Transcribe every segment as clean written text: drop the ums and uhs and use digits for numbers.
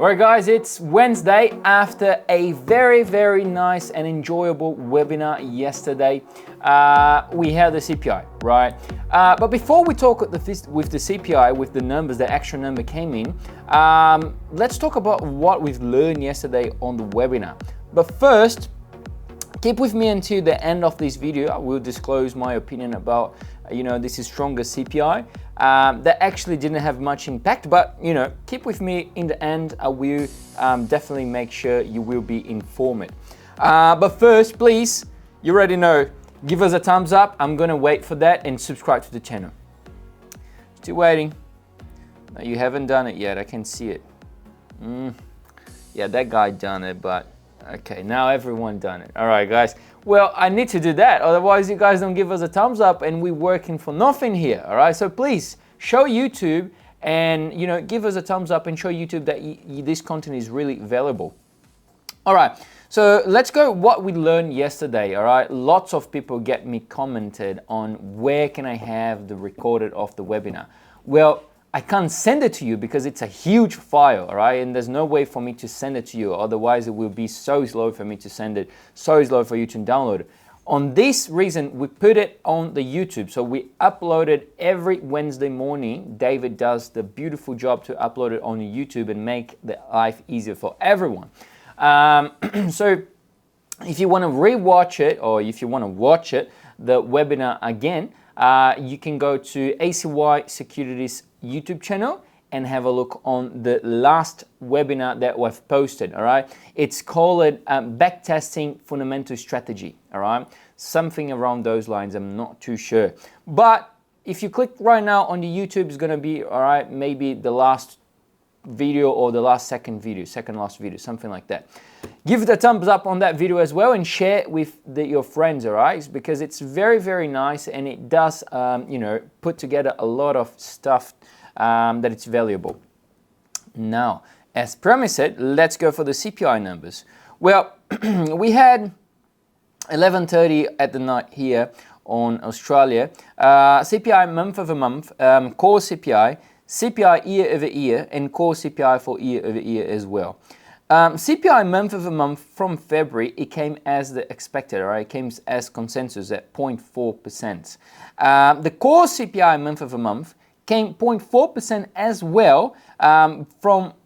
Alright guys, it's Wednesday after a very nice and enjoyable webinar yesterday. We had the CPI, right? But before we talk with the CPI, with the numbers, the actual number came in, let's talk about what we've learned yesterday on the webinar. But first, keep with me until the end of this video. I will disclose my opinion about, this is stronger CPI. That actually didn't have much impact, but keep with me in the end. I will definitely make sure you will be informed. But first, please, you already know, give us a thumbs up. I'm gonna wait for that, and subscribe to the channel. Still waiting. No, you haven't done it yet. I can see it. Yeah, that guy done it, but okay, now everyone done it. All right, guys. Well, I need to do that, otherwise you guys don't give us a thumbs up and we're working for nothing here, all right? So please, show YouTube and, give us a thumbs up and show YouTube that this content is really valuable. All right, so let's go what we learned yesterday, all right? Lots of people get me commented on where can I have the recorded of the webinar. Well, I can't send it to you because it's a huge file, all right? And there's no way for me to send it to you. Otherwise, it will be so slow for me to send it, so slow for you to download it. On this reason, we put it on the YouTube. So we upload it every Wednesday morning. David does the beautiful job to upload it on YouTube and make the life easier for everyone. So if you want to rewatch it, or if you want to watch it, the webinar again, you can go to ACY Securities YouTube channel and have a look on the last webinar that we've posted, all right? It's called Backtesting Fundamental Strategy, all right? Something around those lines, I'm not too sure. But if you click right now on the YouTube, it's gonna be, all right, maybe the last video or the second last video, something like that. Give it a thumbs up on that video as well and share it with your friends, all right? Because it's very nice and it does, put together a lot of stuff that it's valuable. Now, as promised, let's go for the CPI numbers. Well, we had 11:30 at the night here on Australia. CPI month over month, core CPI, CPI year over year, and core CPI for year over year as well. CPI month over month from February, it came as the expected, all right? It came as consensus at 0.4%. The core CPI month over month came 0.4% as well, from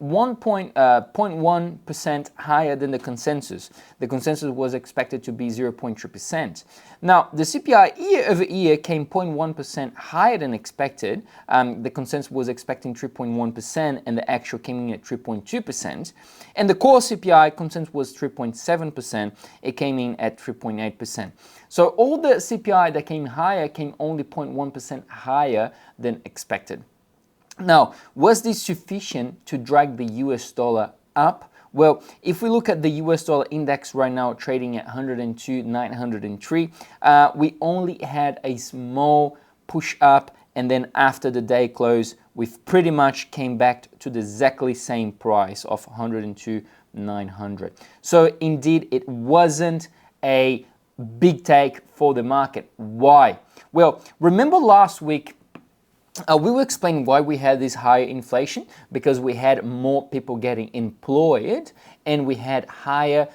0.1% higher than the consensus. The consensus was expected to be 0.3%. Now, the CPI year over year came 0.1% higher than expected. The consensus was expecting 3.1% and the actual came in at 3.2%. And the core CPI consensus was 3.7%. It came in at 3.8%. So all the CPI that came higher came only 0.1% higher than expected. Now, was this sufficient to drag the US dollar up? Well, if we look at the US dollar index right now trading at 102,903, we only had a small push up, and then after the day close, we've pretty much came back to the exactly same price of 102,900. So indeed, it wasn't a big take for the market. Why? Well, remember last week, we were explaining why we had this higher inflation, because we had more people getting employed and we had higher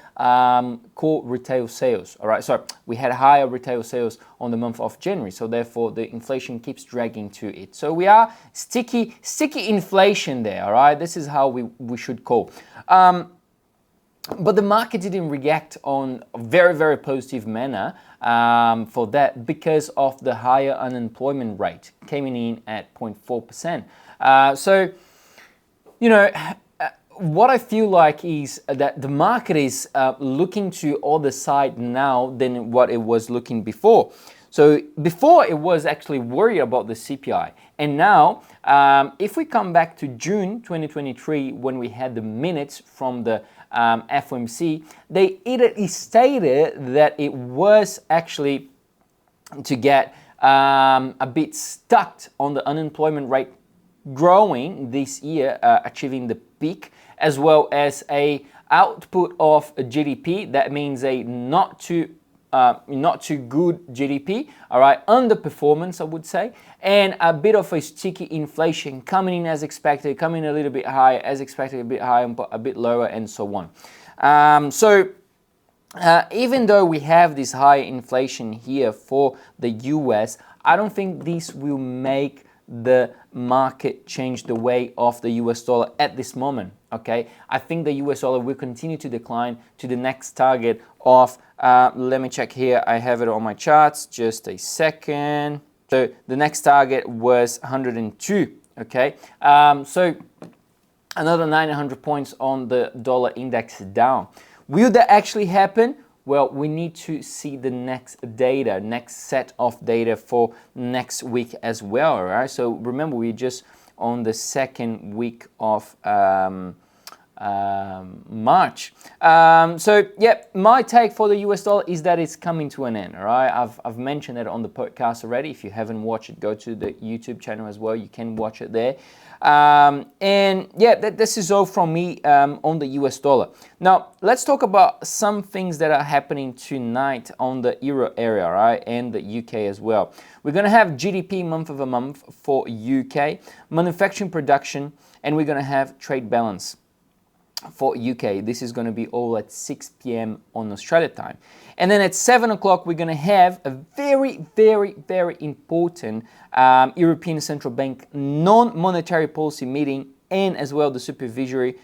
core retail sales. All right, so we had higher retail sales on the month of January, so therefore the inflation keeps dragging to it. So we are sticky inflation there. All right, this is how we should call. But the market didn't react on a very positive manner for that, because of the higher unemployment rate coming in at 0.4%. So, what I feel like is that the market is looking to other side now than what it was looking before. So before it was actually worried about the CPI. And now, if we come back to June 2023, when we had the minutes from the FOMC, they immediately stated that it was actually to get a bit stuck on the unemployment rate growing this year, achieving the peak, as well as a output of a GDP. That means a not too not too good GDP, all right, underperformance, I would say, and a bit of a sticky inflation coming in as expected, coming a little bit higher, as expected, a bit higher, a bit lower, and so on. Even though we have this high inflation here for the US, I don't think this will make the market change the way of the US dollar at this moment, okay? I think the US dollar will continue to decline to the next target of, let me check here, I have it on my charts, just a second. So the next target was 102, okay? So another 900 points on the dollar index down. Will that actually happen? Well, we need to see the next data, next set of data for next week as well, all right? So remember, we're just on the second week of March. So yeah, my take for the US dollar is that it's coming to an end, all right? I've mentioned it on the podcast already. If you haven't watched it, go to the YouTube channel as well. You can watch it there. And yeah, this is all from me on the US dollar. Now, let's talk about some things that are happening tonight on the Euro area, right? And the UK as well. We're going to have GDP month over month for UK, manufacturing production, and we're going to have trade balance for UK. This is going to be all at 6 p.m. on Australia time. And then at 7 o'clock, we're going to have a very, very, very important European Central Bank non-monetary policy meeting, and as well the supervisory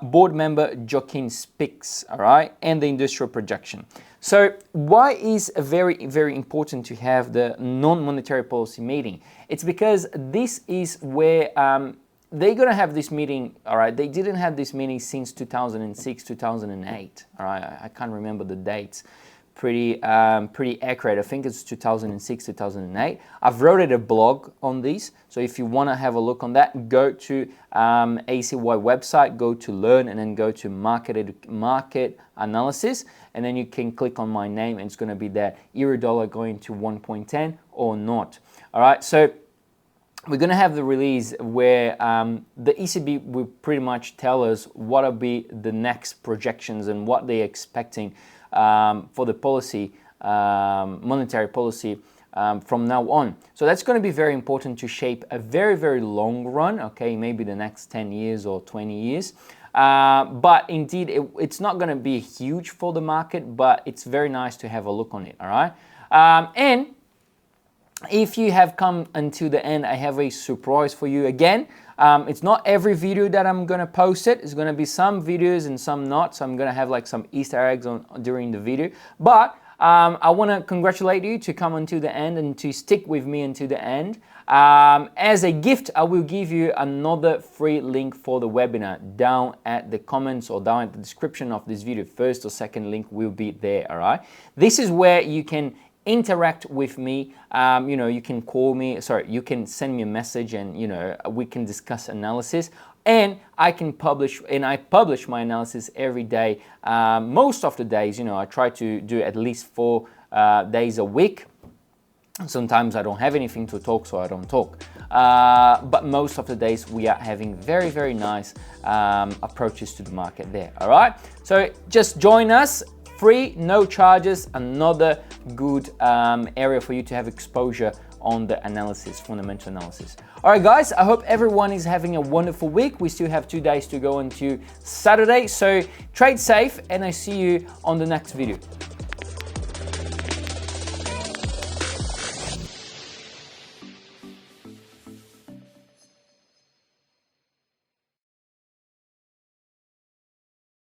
board member Joaquin speaks, all right, and the industrial projection. So why is it very, very important to have the non-monetary policy meeting? It's because this is where they're going to have this meeting, all right? They didn't have this meeting since 2006, 2008, all right? I can't remember the dates. Pretty accurate. I think it's 2006, 2008. I've wrote a blog on this, so if you want to have a look on that, go to ACY website, go to learn, and then go to market analysis, and then you can click on my name, and it's going to be there. Euro dollar going to 1.10 or not. All right, so we're going to have the release where the ECB will pretty much tell us what will be the next projections and what they're expecting for the policy, monetary policy from now on. So that's going to be very important to shape a very, very long run, okay, maybe the next 10 years or 20 years. But indeed, it's not going to be huge for the market, but it's very nice to have a look on it, all right? And if you have come until the end, I have a surprise for you again. It's not every video that I'm going to post it. It's going to be some videos and some not. So I'm going to have like some Easter eggs during the video. But I want to congratulate you to come until the end and to stick with me until the end. As a gift, I will give you another free link for the webinar down at the comments or down at the description of this video. First or second link will be there, all right? This is where you can interact with me. You can call me, you can send me a message, and we can discuss analysis, and I publish my analysis every day. Most of the days, I try to do at least 4 days a week. Sometimes I don't have anything to talk, so I don't talk. But most of the days we are having very, very nice approaches to the market there, all right? So just join us. Free, no charges, another good area for you to have exposure on the analysis, fundamental analysis. All right, guys, I hope everyone is having a wonderful week. We still have 2 days to go into Saturday, so trade safe, and I see you on the next video.